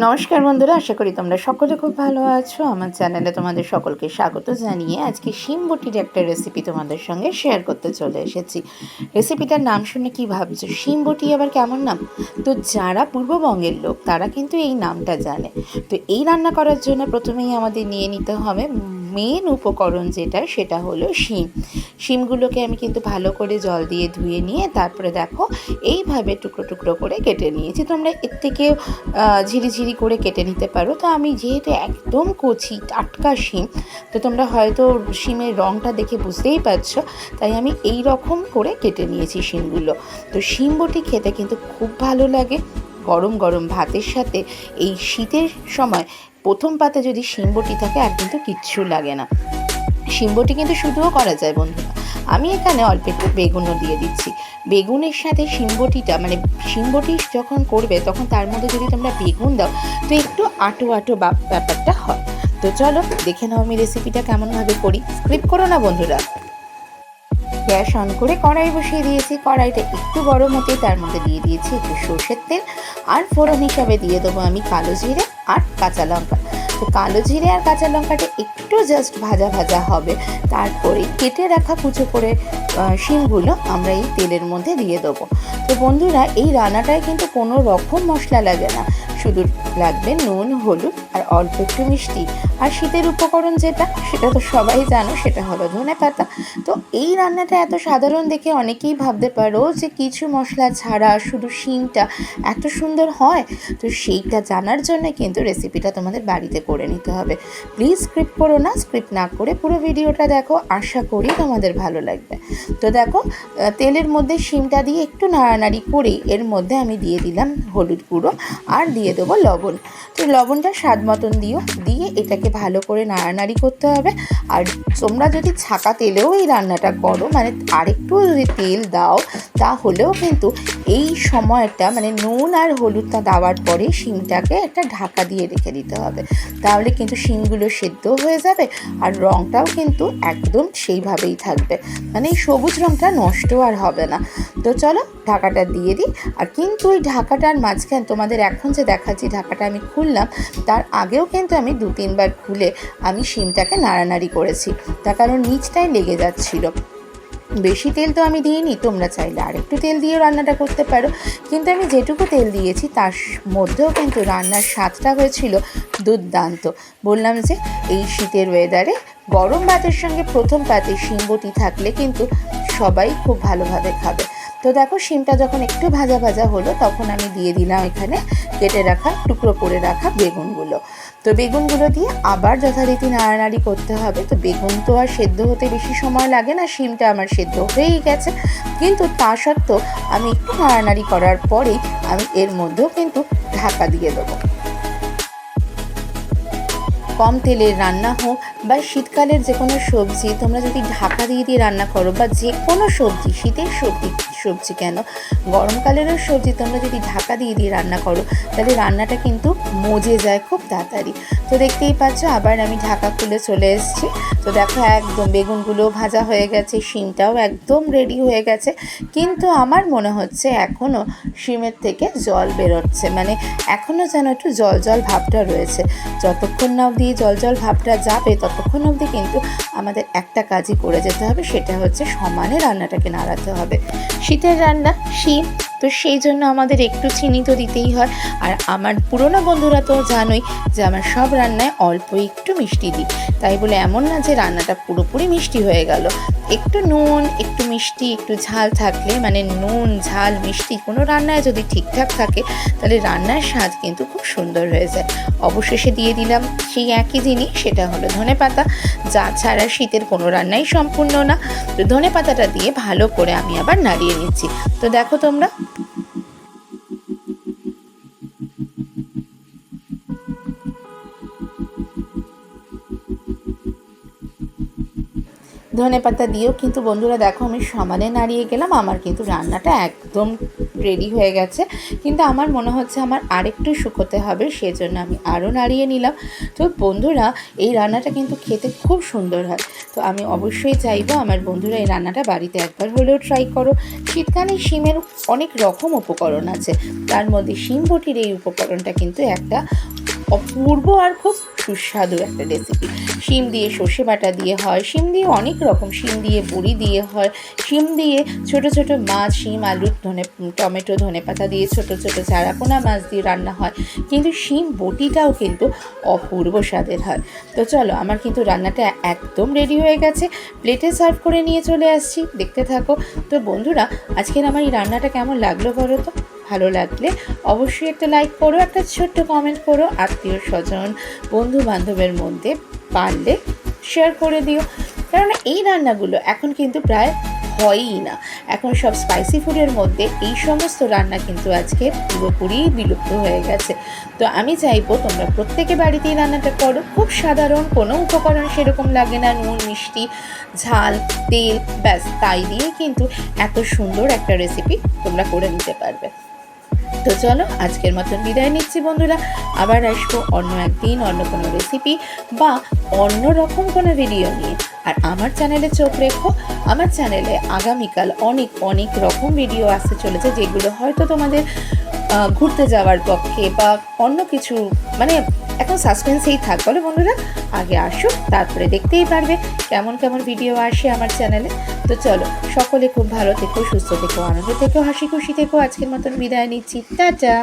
নমস্কার বন্ধুরা, আশা করি তোমরা সকলে খুব ভালো আছো। আমার চ্যানেলে তোমাদের সকলকে স্বাগত জানিয়ে আজকে শিম বটির একটা রেসিপি তোমাদের সঙ্গে শেয়ার করতে চলে এসেছি। রেসিপিটার নাম শুনে কি ভাবছো, শিম বটি আবার কেমন নাম? তো যারা পূর্ববঙ্গের লোক তারা কিন্তু এই নামটা জানে। তো এই রান্না করার জন্য প্রথমেই আমাদের নিয়ে নিতে হবে মেন উপকরণ যেটা, সেটা হলো শিম। শিমগুলোকে আমি কিন্তু ভালো করে জল দিয়ে ধুয়ে নিয়ে তারপরে দেখো এইভাবে টুকরো টুকরো করে কেটে নিয়েছি। তোমরা এর থেকেও ঝিরিঝিরি করে কেটে নিতে পারো। তো আমি যেহেতু একদম কচি টাটকা শিম, তো তোমরা হয়তো শিমের রঙটা দেখে বুঝতেই পারছো, তাই আমি এই রকম করে কেটে নিয়েছি শিমগুলো। তো শিম বটি খেতে কিন্তু খুব ভালো লাগে গরম গরম ভাতের সাথে। এই শীতের সময় প্রথম পাতে যদি শিম বটি থাকে আর কিন্তু কিচ্ছু লাগে না। শিম বটি কিন্তু শুধুও করা যায় বন্ধুরা। আমি এখানে অল্প একটু বেগুনও দিয়ে দিচ্ছি। বেগুনের সাথে শিম বটিটা, মানে শিম বটি যখন করবে তখন তার মধ্যে যদি তোমরা বেগুন দাও তো একটু আটো আটো ব্যাপারটা হয়। তো চলো দেখে নাও আমি রেসিপিটা কেমনভাবে করি। স্ক্রিপ্ট করো না বন্ধুরা। গ্যাস অন করে কড়াই বসিয়ে দিয়েছি। কড়াইটা একটু গরম হতে তার মধ্যে দিয়ে দিয়েছি একটু সর্ষের তেল, আর ফোড়ন হিসাবে দিয়ে দেবো আমি কালো জিরে আর কাঁচা লঙ্কা। তো কালো জিরে আর কাঁচা লঙ্কাটা একটু জাস্ট ভাজা ভাজা হবে, তারপরে কেটে রাখা কুচো করে শিমগুলো আমরা এই তেলের মধ্যে দিয়ে দেবো। তো বন্ধুরা, এই রান্নাটায় কিন্তু কোনো রকম মশলা লাগে না, শুধু লাগবে নুন, হলুদ আর অল্প একটু মিষ্টি। আর শীতের উপকরণ যেটা, সেটা তো সবাই জানো, সেটা হলো ধনেপাতা। তো এই রান্নাটা এত সাধারণ দেখে অনেকেই ভাবতে পারো যে কিছু মশলা ছাড়া শুধু শিমটা এত সুন্দর হয়। তো সেইটা জানার জন্য কিন্তু রেসিপিটা তোমাদের বাড়িতে করে নিতে হবে। প্লিজ স্ক্রিপ্ট করো না, স্ক্রিপ্ট না করে পুরো ভিডিওটা দেখো, আশা করি তোমাদের ভালো লাগবে। তো দেখো, তেলের মধ্যে শিমটা দিয়ে একটু নাড়ানাড়ি করেই এর মধ্যে আমি দিয়ে দিলাম হলুদ গুঁড়ো আর দিয়ে দেবো লবণ। তো লবণটা স্বাদ মতন দিয়ে এটাকে ভালো করে নাড়ানাড়ি করতে হবে। আর তোমরা যদি ছাঁকা তেলেও এই রান্নাটা করো, মানে আরেকটু যদি তেল দাও, তাহলেও কিন্তু এই সময়টা, মানে নুন আর হলুদটা দেওয়ার পরে শিমটাকে একটা ঢাকা দিয়ে রেখে দিতে হবে। তাহলে কিন্তু শিমগুলো সেদ্ধ হয়ে যাবে আর রঙটাও কিন্তু একদম সেইভাবেই থাকবে, মানে এই সবুজ রঙটা নষ্ট আর হবে না। তো চলো ঢাকাটা দিয়ে দিই। আর কিন্তু ওই ঢাকাটার মাঝখানে তোমাদের এখন যে দেখাচ্ছি ঢাকাটা আমি খুললাম, তার আগেও কিন্তু আমি 2-3 বার খুলে আমি শিমটাকে নাড়ানাড়ি করেছি, তার কারণ নিচটায় লেগে যাচ্ছিল। বেশি তেল তো আমি দিইনি, তোমরা চাইলে আর একটু তেল দিয়ে রান্নাটা করতে পারো, কিন্তু আমি যেটুকু তেল দিয়েছি তার মধ্যেও কিন্তু রান্নার স্বাদটা হয়েছিল দুর্দান্ত। বললাম যে এই শীতের ওয়েদারে গরম ভাতের সঙ্গে প্রথম পাতে শিম বটি থাকলে কিন্তু সবাই খুব ভালোভাবে খাবে। তো দেখো, শিমটা যখন একটু ভাজা ভাজা হলো তখন আমি দিয়ে দিলাম এখানে কেটে রাখা টুকরো করে রাখা বেগুনগুলো। তো বেগুনগুলো দিয়ে আবার যথারীতি নাড়ানাড়ি করতে হবে। তো বেগুন তো আর সেদ্ধ হতে বেশি সময় লাগে না, শিমটা আমার সেদ্ধ হয়েই গেছে, কিন্তু তা সত্ত্বেও আমি একটু নাড়ানাড়ি করার পরেই আমি এর মধ্যেও কিন্তু ঢাকা দিয়ে দেবো। কম তেলের রান্না হোক বা শীতকালের যে কোনো সবজি তোমরা যদি ঢাকা দিয়ে রান্না করো, বা যে কোনো সবজি, শীতের সবজি কেন, গরমকালেরও সবজি তোমরা যদি ঢাকা দিয়ে রান্না করো, তাহলে রান্নাটা কিন্তু মজে যায় খুব তাড়াতাড়ি। তো দেখতেই পাচ্ছ আবার আমি ঢাকা খুলে চলে এসেছি। তো দেখো একদম বেগুনগুলো ভাজা হয়ে গেছে, শিমটাও একদম রেডি হয়ে গেছে, কিন্তু আমার মনে হচ্ছে এখনও শিমের থেকে জল বেরোচ্ছে, মানে এখনও যেন একটু জল জল ভাবটা রয়েছে। যতক্ষণ না অবধি জল জল ভাবটা যাবে ততক্ষণ অবধি কিন্তু আমাদের একটা কাজই করে যেতে হবে, সেটা হচ্ছে সমানে রান্নাটাকে নাড়াতে হবে। শীতের রান্না শিম, তো সেই জন্য আমাদের একটু চিনি তো দিতেই হয়। আর আমার পুরনো বন্ধুরা তো জানোই যে আমার সব রান্নায় অল্প একটু মিষ্টি দিই, তাই বলে এমন না যে রান্নাটা পুরোপুরি মিষ্টি হয়ে গেল। একটু নুন, একটু মিষ্টি, একটু ঝাল থাকলে, মানে নুন ঝাল মিষ্টি কোনো রান্নায় যদি ঠিকঠাক থাকে, তাহলে রান্নার স্বাদ কিন্তু খুব সুন্দর হয়ে যায়। অবশেষে দিয়ে দিলাম সেই একই জিনিস, সেটা হলো ধনেপাতা, যা ছাড়া শীতের কোনো রান্নাই সম্পূর্ণ না। তো ধনেপাতাটা দিয়ে ভালো করে আমি আবার নাড়িয়ে নিচ্ছি। তো দেখো তোমরা, ধনেপাতা দিয়েও কিন্তু বন্ধুরা দেখো আমি সমানে নাড়িয়ে গেলাম। আমার কিন্তু রান্নাটা একদম রেডি হয়ে গেছে, কিন্তু আমার মনে হচ্ছে আমার আরেকটু শুকোতে হবে, সেজন্য আমি আরও নাড়িয়ে নিলাম। তো বন্ধুরা এই রান্নাটা কিন্তু খেতে খুব সুন্দর হয়। তো আমি অবশ্যই চাইবো আমার বন্ধুরা এই রান্নাটা বাড়িতে একবার হলেও ট্রাই করো। শীতকালে শিমের অনেক রকম উপকরণ আছে, তার মধ্যে শিম বটির এই উপকরণটা কিন্তু একটা অপূর্ব আর খুব সুস্বাদু একটা রেসিপি। শিম দিয়ে সর্ষে বাটা দিয়ে হয়, শিম দিয়ে অনেক রকম, শিম দিয়ে বড়ি দিয়ে হয়, শিম দিয়ে ছোট ছোট মাছ, শিম আলু টমেটো ধনেপাতা দিয়ে ছোট ছোট চারাপোনা মাছ দিয়ে রান্না হয়, কিন্তু শিম বটিটাও কিন্তু অপূর্ব স্বাদের হয়। তো চলো, আমার কিন্তু রান্নাটা একদম রেডি হয়ে গেছে, প্লেটে সার্ভ করে নিয়ে চলে আসছি, দেখতে থাকো। তো বন্ধুরা আজকের আমার এই রান্নাটা কেমন লাগলো বলো তো? ভালো লাগলে অবশ্যই একটা লাইক করো, একটা ছোট্ট কমেন্ট করো, আত্মীয় স্বজন বন্ধু বান্ধবের মধ্যে পারলে শেয়ার করে দিও। কারণ এই রান্নাগুলো এখন কিন্তু প্রায় হয়ই না, এখন সব স্পাইসি ফুডের মধ্যে এই সমস্ত রান্না কিন্তু আজকে পুরোপুরি বিলুপ্ত হয়ে গেছে। তো আমি চাইবো তোমরা প্রত্যেকে বাড়িতেই রান্নাটা করো, খুব সাধারণ, কোনো উপকরণ সেরকম লাগে না, নুন মিষ্টি ঝাল তেল ব্যাস, তাই দিয়ে কিন্তু এত সুন্দর একটা রেসিপি তোমরা করে নিতে পারবে। তো চলো আজকের মতন বিদায় নিচ্ছি বন্ধুরা, আবার আসবো অন্য একদিন অন্য কোনো রেসিপি বা অন্য রকম কোনো ভিডিও নিয়ে। আর আমার চ্যানেলে চোখ রেখো, আমার চ্যানেলে আগামীকাল অনেক অনেক রকম ভিডিও আসতে চলেছে, যেগুলো হয়তো তোমাদের ঘুরতে যাওয়ার পক্ষে বা অন্য কিছু, মানে এখন সাসপেন্সেই থাক, বলো বন্ধুরা আগে আসুক, তারপরে দেখতেই পারবে কেমন কেমন ভিডিও আসে আমার চ্যানেলে। তো চলো, সকলে খুব ভালো থেকো, সুস্থ থেকো, আনন্দ থেকো, হাসি খুশি থেকো। আজকের মতন বিদায় নিচ্ছি, টাটা।